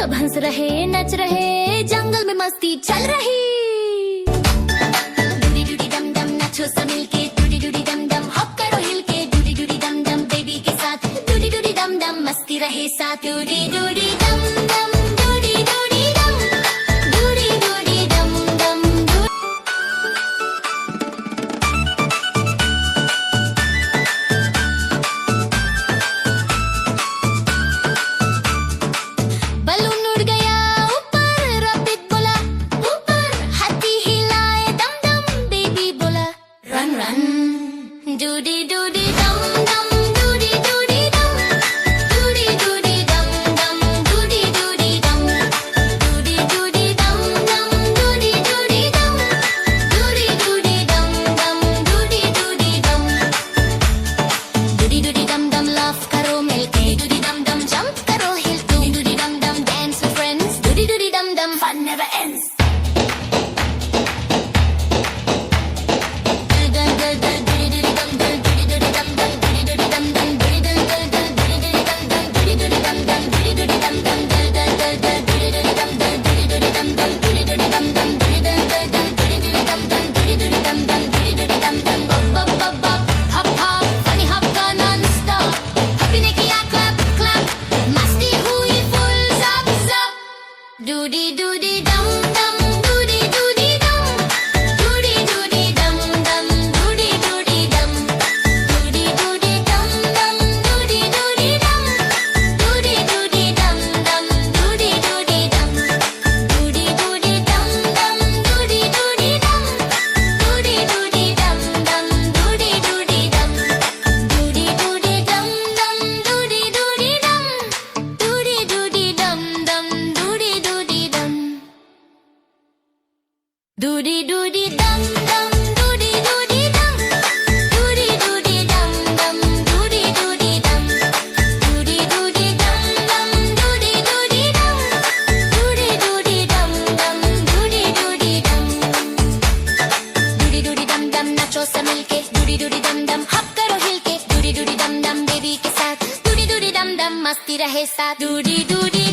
सब हंस रहे नच रहे जंगल में मस्ती चल रही। डूडी डूडी डम डम नाचो सब मिलके, डूडी डूडी डम डम हॉप करो हिल के, डूडी डूडी डम डम बेबी के साथ, डूडी डूडी डम डम मस्ती रहे साथ, डूडी डूडी डम डम डूडी डूडी डम, डूडी डूडी डम डम बलून उड़ गया ऊपर, रैबिट बोला ऊपर, हाथी हिलाए दम दम, बेबी बोला रन रन, डूडी डूडी डम डम डूडी डूडी डम, डूडी डूडी डम डम डूडी डूडी डम, डूडी डूडी डम डम डूडी डूडी डम, डूडी डूडी डम डम डूडी डूडी डम, डूडी डूडी डम डम लाफ करो मिलके, डूडी डम डम जंप करो हिल के, डूडी डम डम dance with friends, Dudi Dudi डम डम fun never ends. Doody doody dum dum, doody doody dum, doody doody dum dum, doody doody dum, doody doody dum dum, doody doody dum, doody doody dum dum, doody doody dum, doody doody dum dum, doody doody dum, doody doody dum dum, doody doody dum, doody doody dum dum, doody doody dum, doody doody dum dum, doody doody dum. Doody doody dum dum, doody doody dum, doody doody dum dum, doody doody dum, doody doody dum dum, doody doody dum, doody doody dum dum, doody doody dum, doody doody dum dum नाचो सब मिलके, doody doody dum dum हप करो हिल के, doody doody dum dum baby के साथ, doody doody dum dum मस्ती रहे साथ, doody doody